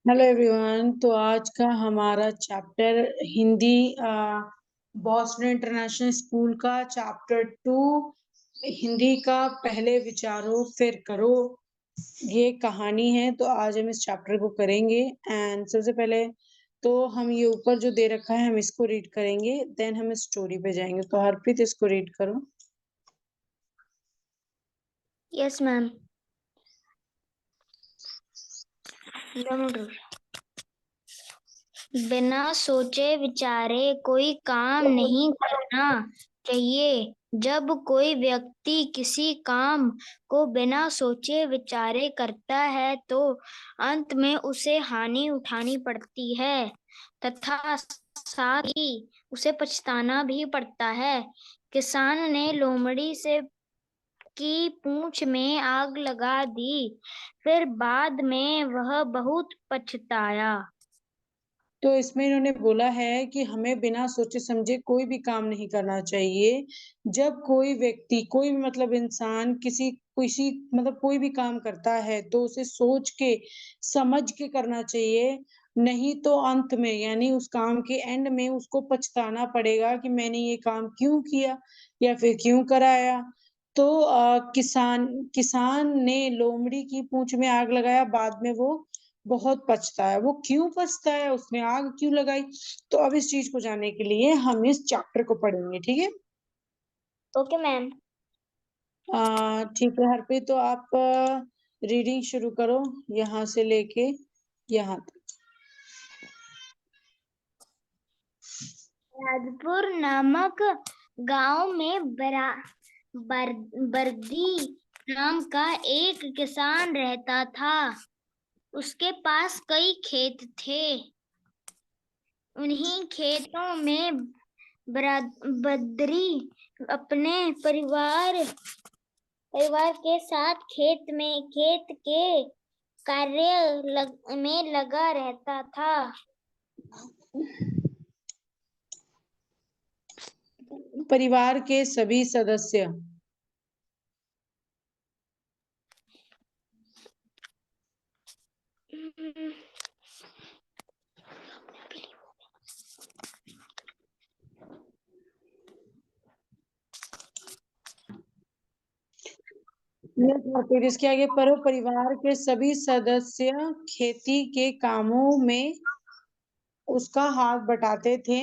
Hello everyone. तो आज का हमारा chapter Hindi Boston international school का चैप्टर 2 हिंदी का पहले विचारो फिर करो, ये कहानी है। तो आज हम इस चैप्टर को करेंगे। एंड सबसे पहले तो हम ये ऊपर जो दे रखा है हम इसको रीड करेंगे, देन हम स्टोरी पे जाएंगे। तो हरप्रीत इसको रीड करो। Yes ma'am. बिना सोचे विचारे कोई काम नहीं करना चाहिए। जब कोई व्यक्ति किसी काम को बिना सोचे विचारे करता है तो अंत में उसे हानि उठानी पड़ती है तथा साथ ही उसे पछताना भी पड़ता है। किसान ने लोमड़ी से की पूंछ में आग लगा दी, फिर बाद में वह बहुत पछताया। तो इसमें इन्होंने बोला है कि हमें बिना सोचे समझे कोई भी काम नहीं करना चाहिए। जब कोई व्यक्ति, कोई भी मतलब इंसान किसी किसी मतलब कोई भी काम करता है तो उसे सोच के समझ के करना चाहिए। नहीं तो अंत में यानी उस काम के एंड में उसको पछताना पड़ेगा कि मैंने ये काम क्यों किया या फिर क्यों कराया। तो किसान किसान ने लोमड़ी की पूंछ में आग लगाया, बाद में वो बहुत पछता है। वो क्यों पछता है, उसने आग क्यों लगाई? तो अब इस चीज को जानने के लिए हम इस चैप्टर को पढ़ेंगे, ठीक है। Okay ma'am. ठीक है हरप्रीत, तो आप रीडिंग शुरू करो यहाँ से लेके यहाँ तक। राजपुर नामक गांव में बर्दी नाम का एक किसान रहता था। उसके पास कई खेत थे। उन्हीं खेतों में बद्री अपने परिवार के साथ खेत के में लगा रहता था। परिवार के सभी सदस्य फिर इसके आगे पढ़ो। परिवार के सभी सदस्य खेती के कामों में उसका हाथ बटाते थे।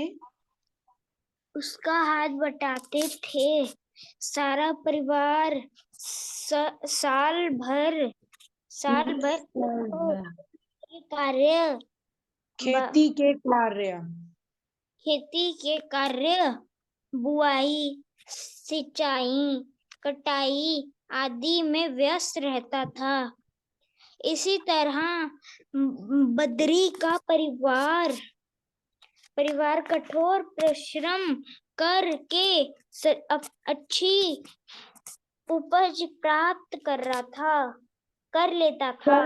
सारा परिवार साल भर कार्य खेती के कार्य खेती के कार्य, बुआई, सिंचाई, कटाई आदि में व्यस्त रहता था। इसी तरह बद्री का परिवार कठोर परिश्रम करके अच्छी उपज प्राप्त कर लेता था।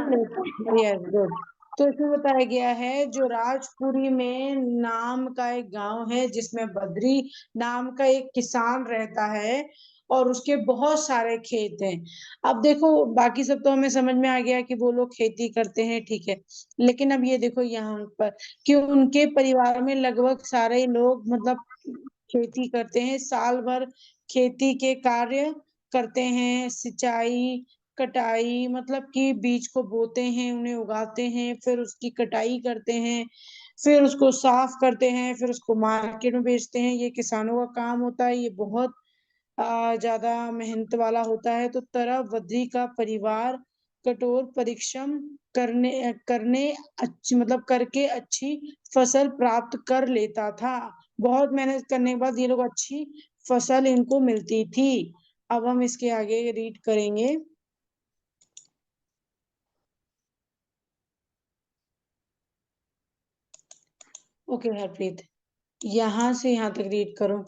Yes good. तो इसमें बताया गया है जो राजपुरी में नाम का एक गांव है जिसमें बद्री नाम का एक किसान रहता है और उसके बहुत सारे खेत हैं। अब देखो बाकी सब तो हमें समझ में आ गया कि वो लोग खेती करते हैं, ठीक है। लेकिन अब ये देखो यहाँ पर कि उनके परिवार में लगभग सारे लोग मतलब खेती करते हैं, साल भर खेती के कार्य करते हैं। सिंचाई, कटाई मतलब कि बीज को बोते हैं, उन्हें उगाते हैं, फिर उसकी कटाई करते हैं, फिर उसको साफ करते हैं, फिर उसको मार्केट में बेचते हैं। ये किसानों का काम होता है। ये बहुत ज्यादा मेहनत वाला होता है। तो तरह बद्री का परिवार कठोर परिश्रम करने करने अच्छी मतलब करके अच्छी फसल प्राप्त कर लेता था। बहुत मेहनत करने के बाद ये लोग अच्छी फसल इनको मिलती थी। अब हम इसके आगे रीड करेंगे। ओके हरप्रीत, यहाँ से यहाँ तक रीड करो।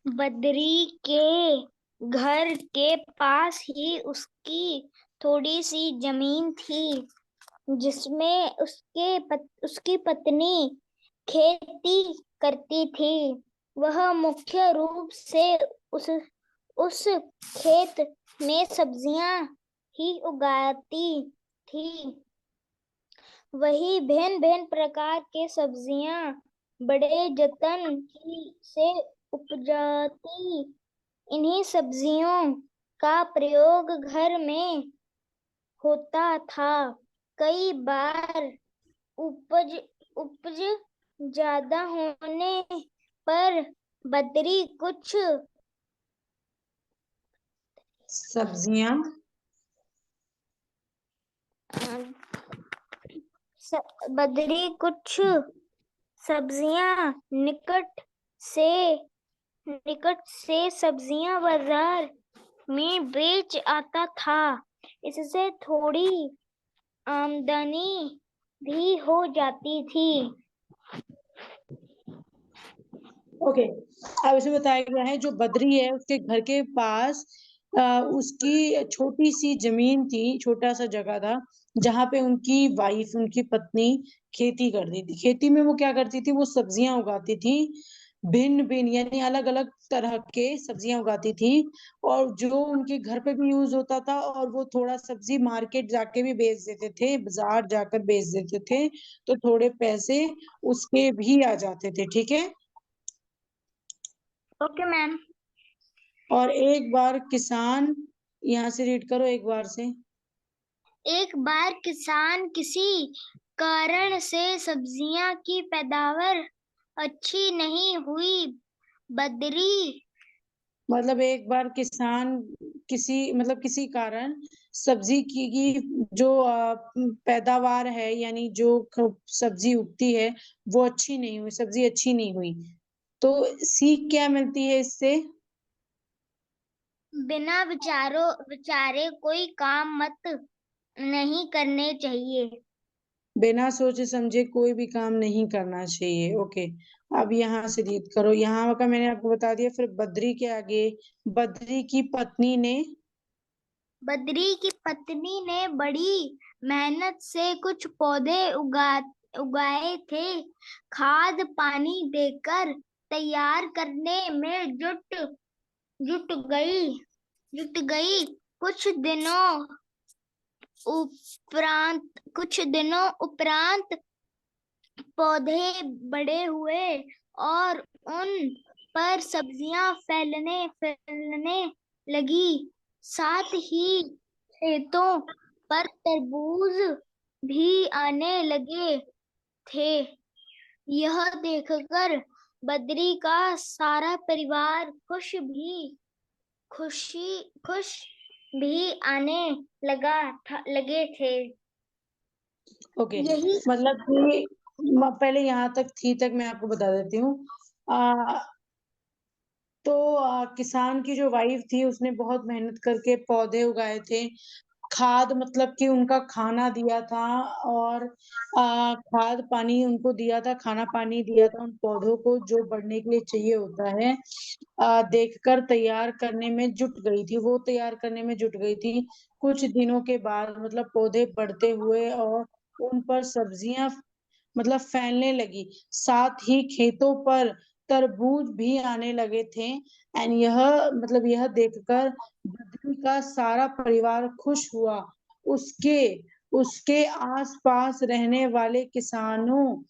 बद्री के घर के पास ही उसकी थोड़ी सी जमीन थी जिसमें उसकी पत्नी खेती करती थी। वह मुख्य रूप से उस खेत में सब्जियां ही उगाती थी। वही भिन्न भिन्न प्रकार के सब्जियां बड़े जतन से उपजाती। इन्हीं सब्जियों का प्रयोग घर में होता था। कई बार उपज उपज ज्यादा होने पर बदरी कुछ सब्जियां बदरी कुछ सब्जियां निकट से सब्जियां बाजार में बेच आता था। इससे थोड़ी आमदनी भी हो जाती थी। ओके। अब इसमें बताया गया है जो बद्री है उसके घर के पास उसकी छोटी सी जमीन थी, छोटा सा जगह था जहां पे उनकी वाइफ, उनकी पत्नी खेती करती थी। खेती में वो क्या करती थी, वो सब्जियां उगाती थी, भिन्न भिन्न यानी अलग अलग तरह के सब्जियां उगाती थी, और जो उनके घर पे भी यूज होता था, और वो थोड़ा सब्जी मार्केट जाके भी बेच देते थे, बाजार जाकर बेच देते थे, तो थोड़े पैसे उसके भी आ जाते थे। ठीक है। Okay ma'am. और एक बार किसान, यहाँ से रीड करो एक बार से। एक बार किसान किसी कारण से सब्जियां की पैदावार अच्छी नहीं हुई। बदरी मतलब एक बार किसान किसी कारण सब्जी की जो पैदावार है, यानी जो सब्जी उगती है वो अच्छी नहीं हुई, सब्जी अच्छी नहीं हुई, तो सीख क्या मिलती है इससे? बिना विचारे कोई काम मत नहीं करने चाहिए। बिना सोचे समझे कोई भी काम नहीं करना चाहिए। ओके। अब यहाँ से रीड करो, यहाँ का मैंने आपको बता दिया। फिर बद्री के आगे, बद्री की पत्नी ने, बद्री की पत्नी ने बड़ी मेहनत से कुछ पौधे उगाए थे। खाद पानी देकर तैयार करने में जुट गई जुट गई। कुछ दिनों उपरांत पौधे बड़े हुए और उन पर सब्जियां फैलने लगी। साथ ही खेतों पर तरबूज भी आने लगे थे। यह देखकर बद्री का सारा परिवार खुश भी आने लगे थे। ओके, यही मतलब कि पहले यहाँ तक थी तक मैं आपको बता देती हूँ। आ, तो किसान की जो वाइफ थी उसने बहुत मेहनत करके पौधे उगाए थे, खाद मतलब कि उनका खाना दिया था, और खाद पानी उनको दिया था, खाना पानी दिया था उन पौधों को जो बढ़ने के लिए चाहिए होता है। देखकर तैयार करने में जुट गई थी, वो तैयार करने में जुट गई थी। कुछ दिनों के बाद मतलब पौधे बढ़ते हुए और उन पर सब्जियां मतलब फैलने लगी, साथ ही खेतों पर तरबूज भी आने लगे थे। एंड यह देखकर बद्री का सारा परिवार खुश हुआ। उसके उसके आसपास रहने वाले किसानों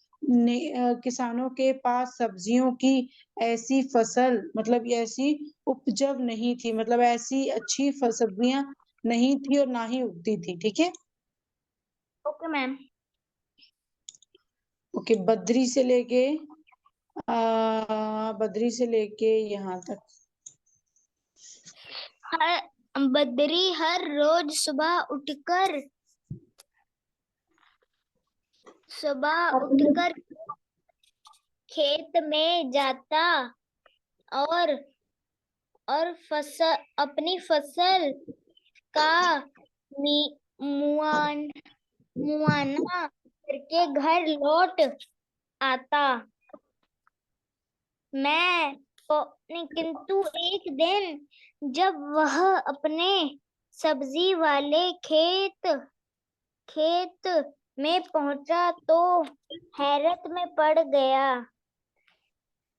के पास सब्जियों की ऐसी फसल मतलब ऐसी उपजव नहीं थी, मतलब ऐसी अच्छी सब्जियां नहीं थी और ना ही उगती थी। ठीक है। Okay ma'am. ओके। बद्री से लेके यहाँ तक। बद्री हर रोज सुबह अपने उठकर खेत में जाता और अपनी फसल का मुआयना करके घर लौट आता। किंतु एक दिन जब वह अपने सब्जी वाले खेत में पहुंचा तो हैरत में पड़ गया।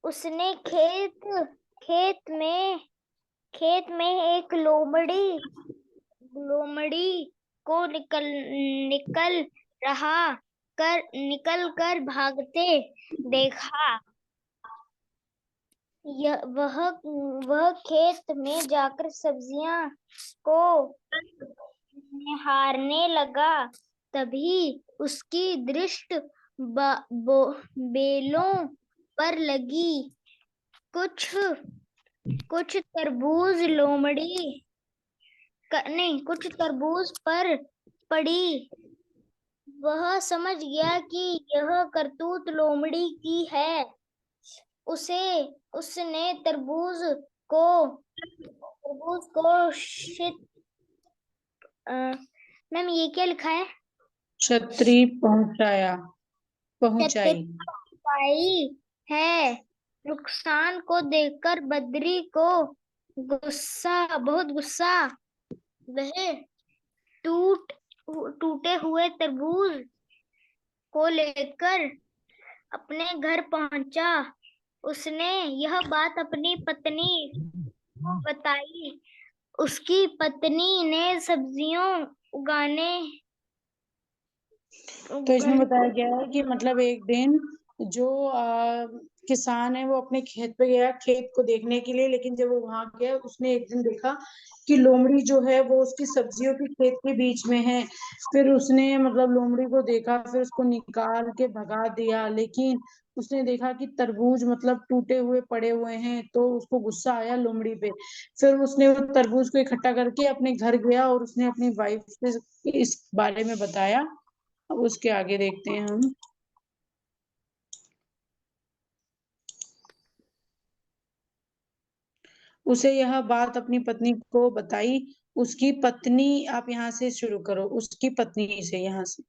उसने खेत में एक लोमड़ी को निकल रहा निकल कर भागते देखा। वह खेत में जाकर सब्जियां को निहारने लगा। तभी उसकी दृष्टि बेलों पर लगी। कुछ कुछ तरबूज लोमड़ी नहीं, कुछ तरबूज पर पड़ी। वह समझ गया कि यह करतूत लोमड़ी की है। उसने को तरबूज को मैम ये क्या लिखा है? छतरी पहुंचाई। पाई है। नुकसान को देखकर बद्री को बहुत गुस्सा। वह टूटे हुए तरबूज को लेकर अपने घर पहुंचा। उसने यह बात अपनी पत्नी को बताई। उसकी पत्नी ने सब्जियों उगाने तो इसमें बताया गया है कि मतलब एक दिन जो किसान है वो अपने खेत पे गया खेत को देखने के लिए, लेकिन जब वो वहां गया उसने एक दिन देखा कि लोमड़ी जो है वो उसकी सब्जियों के खेत के बीच में है। फिर उसने मतलब लोमड़ी को देखा, फिर उसको निकाल के भगा दिया, लेकिन उसने देखा कि तरबूज मतलब टूटे हुए पड़े हुए हैं, तो उसको गुस्सा आया लोमड़ी पे। फिर उसने वो तरबूज को इकट्ठा करके अपने घर गया और उसने अपनी वाइफ से इस बारे में बताया। अब उसके आगे देखते हैं हम। उसे यह बात अपनी पत्नी को बताई। उसकी पत्नी, आप यहाँ से शुरू करो, उसकी पत्नी से यहाँ से।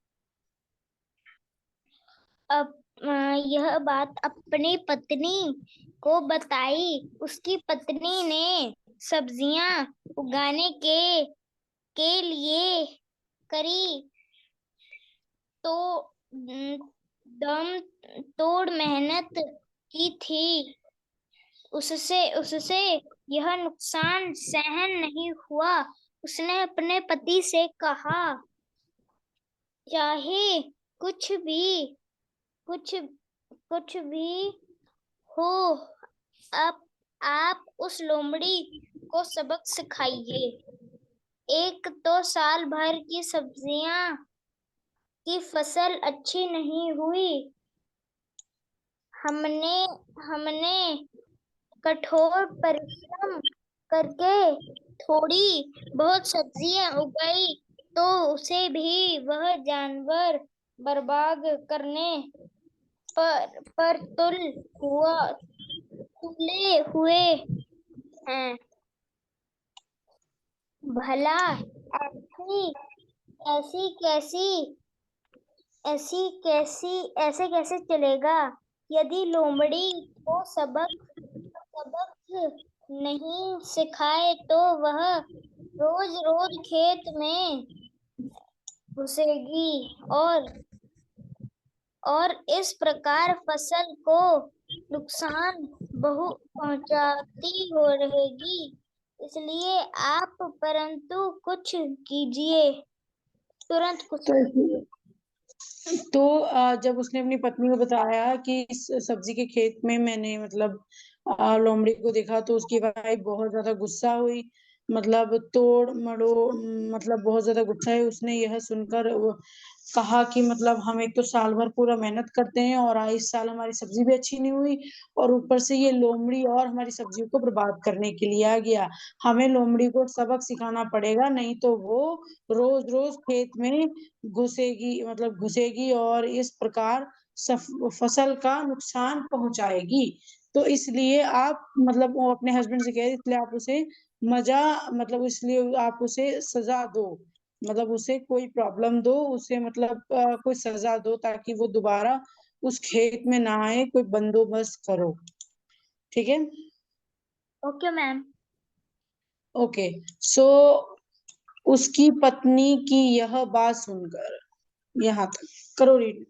यह बात अपनी पत्नी को बताई। उसकी पत्नी ने सब्जियां उगाने के लिए करी तो दम तोड़ मेहनत की थी। उससे उससे यह नुकसान सहन नहीं हुआ। उसने अपने पति से कहा, चाहे कुछ भी कुछ कुछ भी हो, अब आप उस लोमड़ी को सबक सिखाइए। एक तो साल भर की सब्जियां की फसल अच्छी नहीं हुई। हमने हमने कठोर परिश्रम करके थोड़ी बहुत सब्जियां उगाई, तो उसे भी वह जानवर बर्बाद करने पर तुले हुए हैं। भला ऐसी ऐसी कैसी ऐसे कैसे चलेगा? यदि लोमड़ी को सबक नहीं सिखाए तो वह रोज रोज खेत में घुसेगी और इस प्रकार फसल को नुकसान पहुंचाती हो रहेगी। इसलिए आप परंतु कुछ कीजिए, तुरंत कुछ तो कीजिए। जब उसने अपनी पत्नी को बताया कि इस सब्जी के खेत में मैंने मतलब लोमड़ी को देखा, तो उसकी वाइफ बहुत ज्यादा गुस्सा हुई। मतलब तोड़ मड़ो मतलब बहुत ज्यादा गुस्सा है। उसने यह सुनकर वो कहा कि मतलब हम एक तो साल भर पूरा मेहनत करते हैं और इस साल हमारी सब्जी भी अच्छी नहीं हुई, और ऊपर से ये लोमड़ी और हमारी सब्जियों को बर्बाद करने के लिए आ गया। हमें लोमड़ी को सबक सिखाना पड़ेगा, नहीं तो वो रोज रोज खेत में घुसेगी और इस प्रकार फसल का नुकसान पहुंचाएगी। तो इसलिए आप मतलब वो अपने हस्बैंड से कह रहे, इसलिए आप उसे मजा मतलब इसलिए आप उसे सजा दो, मतलब उसे कोई प्रॉब्लम दो, उसे मतलब कोई सजा दो ताकि वो दोबारा उस खेत में ना आए, कोई बंदोबस्त करो। ठीक है। Okay ma'am. ओके। सो उसकी पत्नी की यह बात सुनकर, यहाँ तक करो रीड।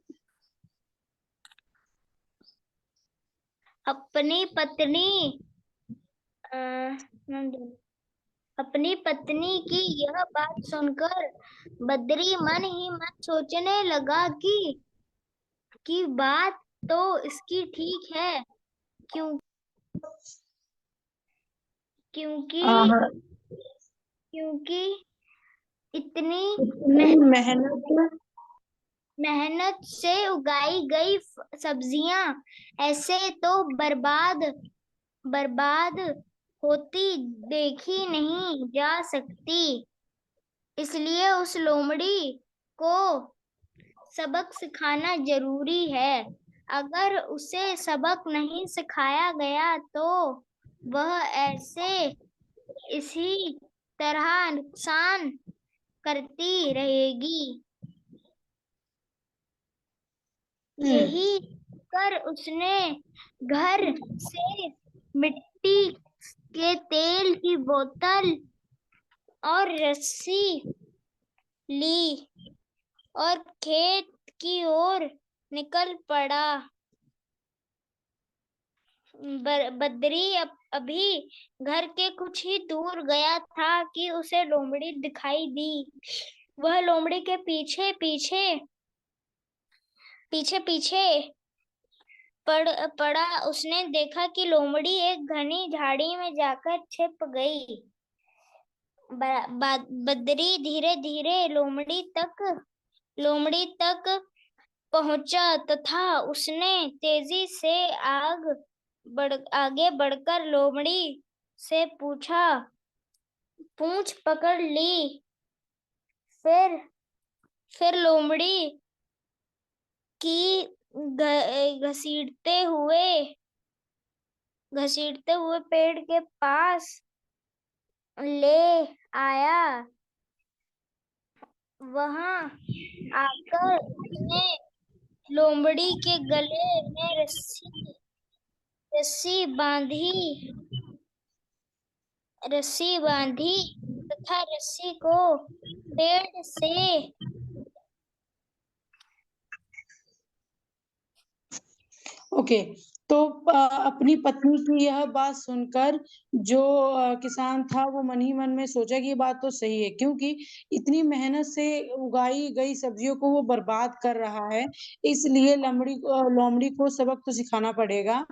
अपनी पत्नी अ, अपनी पत्नी की यह बात सुनकर बद्री मन ही मन सोचने लगा कि कि बात तो इसकी ठीक है, क्योंकि हाँ, क्योंकि इतनी इतनी मेहनत मेहनत से उगाई गई सब्जियां ऐसे तो बर्बाद बर्बाद होती देखी नहीं जा सकती। इसलिए उस लोमड़ी को सबक सिखाना जरूरी है। अगर उसे सबक नहीं सिखाया गया तो वह ऐसे इसी तरह नुकसान करती रहेगी। यही कर उसने घर से मिट्टी के तेल की बोतल और रस्सी ली और खेत की ओर निकल पड़ा। बद्री अभी घर के कुछ ही दूर गया था कि उसे लोमड़ी दिखाई दी। वह लोमड़ी के पीछे पीछे पीछे पीछे पड़ा। उसने देखा कि लोमड़ी एक घनी झाड़ी में जाकर छिप गई। बद्री धीरे धीरे लोमड़ी तक पहुंचा तथा उसने तेजी से आगे बढ़कर लोमड़ी से पूंछ पकड़ ली। फिर लोमड़ी की घसीटते हुए पेड़ के पास ले आया। वहां आकर उसने लोमड़ी के गले में रस्सी बांधी तथा रस्सी को पेड़ से ओके। तो अपनी पत्नी की यह बात सुनकर जो किसान था वो मन ही मन में सोचा कि ये बात तो सही है, क्योंकि इतनी मेहनत से उगाई गई सब्जियों को वो बर्बाद कर रहा है। इसलिए लोमड़ी को सबक तो सिखाना पड़ेगा।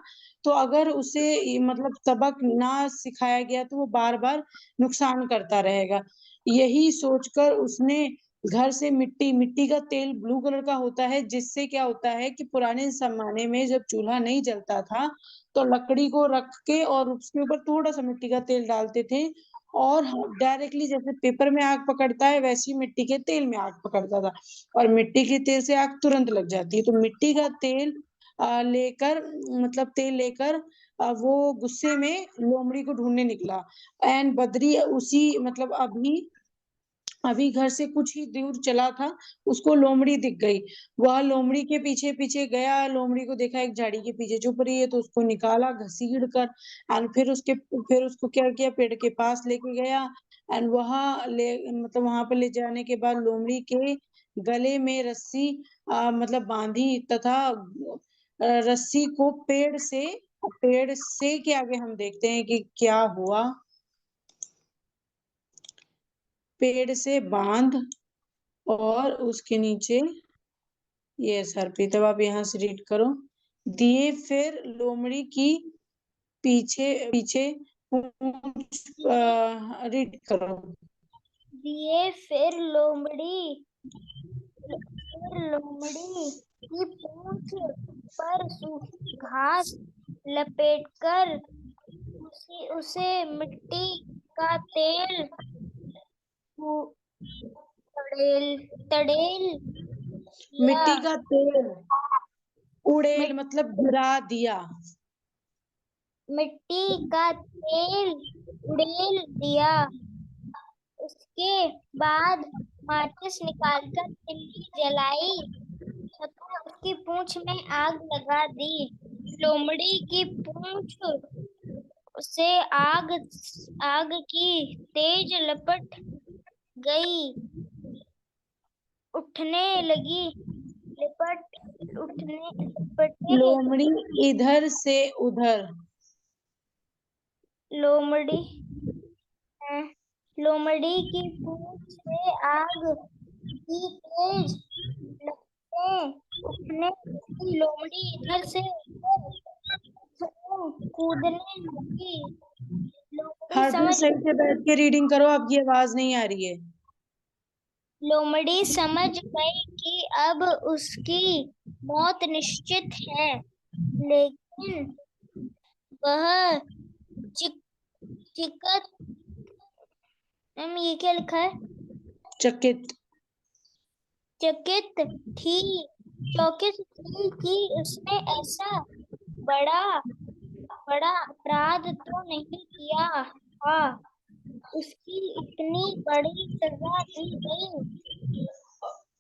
तो अगर उसे मतलब सबक ना सिखाया गया तो वो बार बार नुकसान करता रहेगा। यही सोचकर उसने घर से मिट्टी का तेल ब्लू कलर का होता है, जिससे क्या होता है कि पुराने जमाने में जब चूल्हा नहीं जलता था तो लकड़ी को रख के और उसके ऊपर थोड़ा सा मिट्टी का तेल डालते थे, और डायरेक्टली जैसे पेपर में आग पकड़ता है वैसे ही मिट्टी के तेल में आग पकड़ता था, और मिट्टी के तेल से आग तुरंत लग जाती है। तो मिट्टी का तेल लेकर मतलब तेल लेकर वो गुस्से में लोमड़ी को ढूंढने निकला। एंड बद्री उसी मतलब अभी अभी घर से कुछ ही दूर चला था, उसको लोमड़ी दिख गई। वह लोमड़ी के पीछे पीछे गया, लोमड़ी को देखा एक झाड़ी के पीछे छुप रही है तो उसको निकाला घसीड़ कर। एंड फिर उसको क्या किया, पेड़ के पास लेके गया। एंड वहां पर ले जाने के बाद लोमड़ी के गले में रस्सी मतलब बांधी तथा रस्सी को पेड़ से के आगे हम देखते हैं कि क्या हुआ। पेड़ से बांध और उसके नीचे ये सर पे, तब आप यहाँ से रीड करो। दिए फिर लोमड़ी की पीछे पीछे पूंछ रीड करो। दिए फिर लोमड़ी की पूंछ पर सूखी घास लपेटकर उसे मिट्टी का तेल फू- तड़ेल तड़ेल दिया। मिट्टी का तेल उड़ेल मिट, मतलब गिरा दिया। मिट्टी का तेल उड़ेल दिया। उसके बाद माचिस निकालकर तिल्ली जलाई तथा उसकी पूंछ में आग लगा दी। लोमड़ी की पूंछ से आग की तेज लपट गई उठने लगी लिपटे। लोमड़ी इधर से उधर लोमड़ी लोमड़ी की पूंछ से आग की तेज लपटें उठने लगी, लोमड़ी इधर से उधर कूदने लगी। लोमड़ी हरप्रीत समझ सही से बैठ के रीडिंग करो, आपकी आवाज नहीं आ रही है। लोमड़ी समझ गई कि अब उसकी मौत निश्चित है, लेकिन वह चिक चिकत ये क्या लिखा है? चकित चकित थी चौकित थी कि उसने ऐसा बड़ा बड़ा अपराध तो नहीं किया था। उसकी इतनी बड़ी सजा दी गई।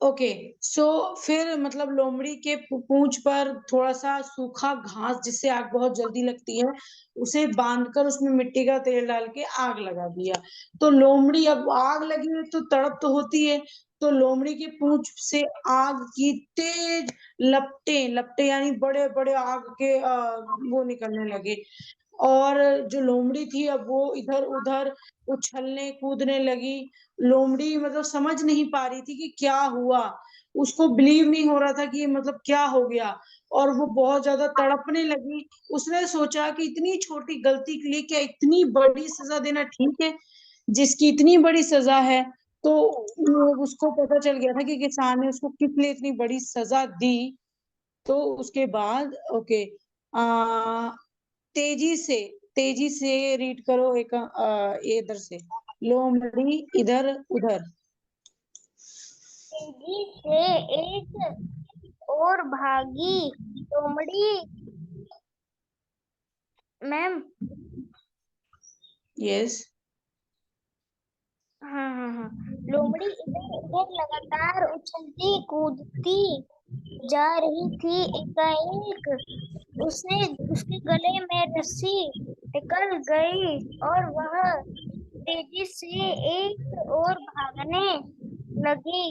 ओके। सो फिर मतलब लोमड़ी के पूंछ पर थोड़ा सा सूखा घास, जिससे आग बहुत जल्दी लगती है, उसे बांधकर उसमें मिट्टी का तेल डाल के आग लगा दिया। तो लोमड़ी, अब आग लगी है तो तड़प तो होती है। तो लोमड़ी की पूंछ से आग की तेज लपटे लपटे यानी बड़े बड़े आग के वो निकलने लगे। और जो लोमड़ी थी अब वो इधर उधर उछलने कूदने लगी। लोमड़ी मतलब समझ नहीं पा रही थी कि क्या हुआ। उसको बिलीव नहीं हो रहा था कि मतलब क्या हो गया। और वो बहुत ज्यादा तड़पने लगी। उसने सोचा कि इतनी छोटी गलती के लिए क्या इतनी बड़ी सजा देना ठीक है। जिसकी इतनी बड़ी सजा है, तो उसको पता चल गया था कि किसान ने उसको किस लिए इतनी बड़ी सजा दी। तो उसके बाद ओके, आ तेजी से रीड करो, एक इधर से, लोमड़ी इधर उधर। तेजी से एक और भागी लोमड़ी। Ma'am, yes. हाँ, लोमड़ी इधर उधर लगातार उछलती कूदती जा रही थी। एकाएक उसने उसके गले में रस्सी निकल गई और वह तेजी से एक और भागने लगी।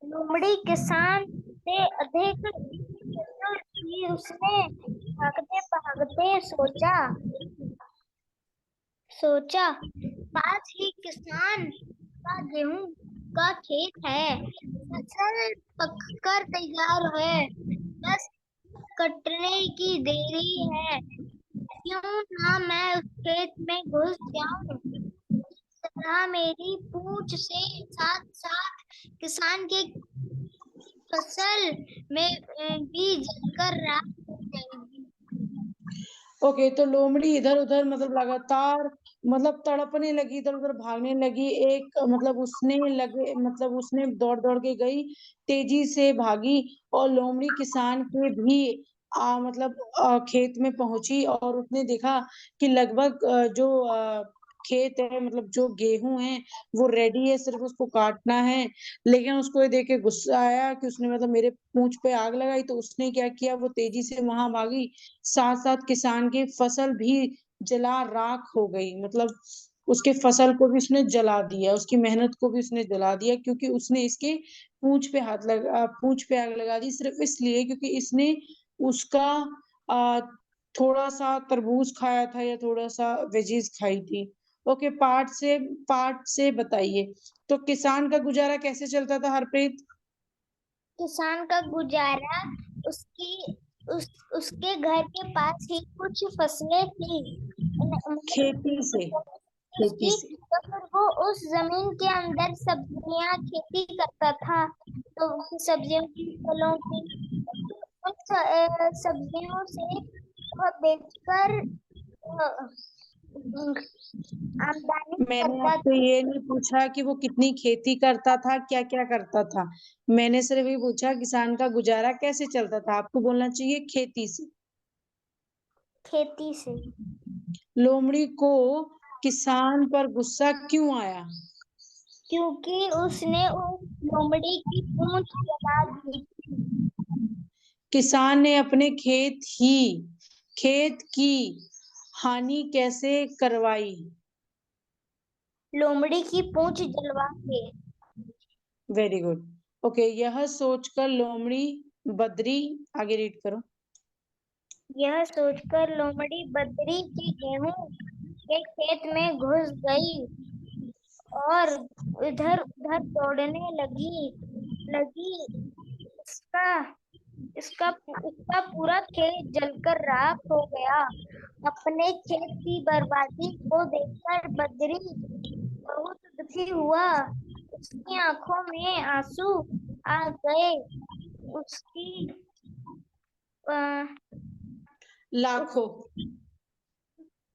लोमड़ी किसान से अधिक चतुर थी। उसने भागते भागते सोचा पास ही किसान का गेहूं का खेत है। फसल पककर तैयार है, बस कटने की देरी है। क्यों ना मैं उस खेत में घुस जाऊं। इस तरह मेरी पूंछ से साथ साथ किसान के फसल में भी जलकर राख हो जाएगी। ओके, तो लोमड़ी इधर उधर मतलब लगातार मतलब तड़पने लगी, इधर उधर भागने लगी। एक मतलब उसने दौड़ दौड़ के गई, तेजी से भागी। और लोमड़ी किसान के भी मतलब खेत में पहुंची, और उसने देखा कि लगभग जो खेत है, मतलब जो गेहूं है वो रेडी है, सिर्फ उसको काटना है। लेकिन उसको ये देख के गुस्सा आया कि उसने मतलब मेरे पूंछ पे आग लगाई। तो उसने क्या किया, वो तेजी से वहां भागी। साथ साथ किसान की फसल भी जला राख हो गई। मतलब उसके फसल को भी उसने जला दिया, उसकी मेहनत को भी उसने जला दिया, क्योंकि उसने इसके पूंछ पे आग लगा दी, सिर्फ इसलिए क्योंकि इसने उसका आ, थोड़ा सा तरबूज खाया था या थोड़ा सा वेजीज खाई थी। ओके, पार्ट से बताइए। तो किसान का गुजारा कैसे चलता था, हरप्रीत? किसान का गुजारा उसकी उस उसके घर के पास ही कुछ फसलें थी। खेती से खेती उसकी से तो फिर वो उस जमीन के अंदर सब्जियां खेती करता था। तो सब्जियों की फलों की उन सब्जियों से वह बेचकर आमदनी मैंने करता आपसे था। ये नहीं पूछा कि वो कितनी खेती करता था, क्या क्या करता था। मैंने सिर्फ ये पूछा किसान का गुजारा कैसे चलता था। आपको बोलना चाहिए खेती से। खेती से, लोमड़ी को किसान पर गुस्सा क्यों आया? क्योंकि उसने उस लोमड़ी की पूंछ जला दी थी। किसान ने अपने खेत की हानि कैसे करवाई? लोमड़ी की पूंछ जलवा के। Very good. ओके, यह सोचकर लोमड़ी बदरी, आगे रीड करो। यह सोचकर लोमड़ी बदरी के गेहूं के खेत में घुस गई और इधर उधर दौड़ने लगी लगी उसका पूरा खेत जलकर राख हो गया। अपने खेत की बर्बादी को देखकर बद्री बहुत दुखी हुआ। उसकी आंखों में आंसू आ गए। उसकी अ, लाखों।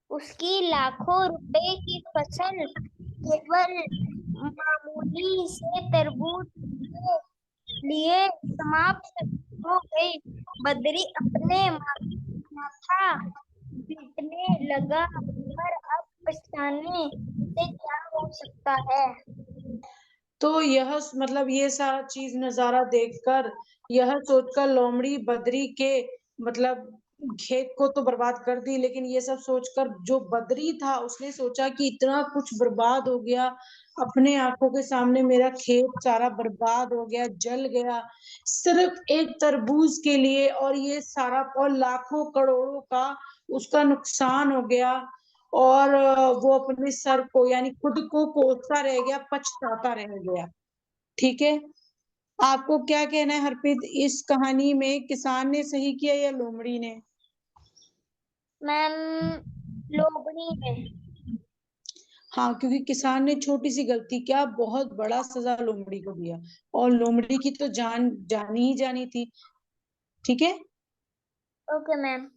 उसकी लाखों रुपए की फसल केवल मामूली से तरबूज के लिए समाप्त हो गई। बद्री अपने माथा पीटने लगा, पर अब पछताने से क्या हो सकता है। तो यह मतलब ये सारा चीज नजारा देखकर, यह सोचकर लोमड़ी बद्री के मतलब खेत को तो बर्बाद कर दी, लेकिन ये सब सोचकर जो बद्री था उसने सोचा कि इतना कुछ बर्बाद हो गया, अपने आंखों के सामने मेरा खेत सारा बर्बाद हो गया, जल गया, सिर्फ एक तरबूज के लिए, और ये सारा और लाखों करोड़ों का उसका नुकसान हो गया। और वो अपने सर को यानी खुद को कोसता रह गया, पछताता रह गया। ठीक है, आपको क्या कहना है हरप्रीत, इस कहानी में किसान ने सही किया या लोमड़ी ने? मैम, लोमड़ी ने। हाँ, क्योंकि किसान ने छोटी सी गलती क्या बहुत बड़ा सजा लोमड़ी को दिया, और लोमड़ी की तो जान जानी ही जानी थी। ठीक है। Okay ma'am.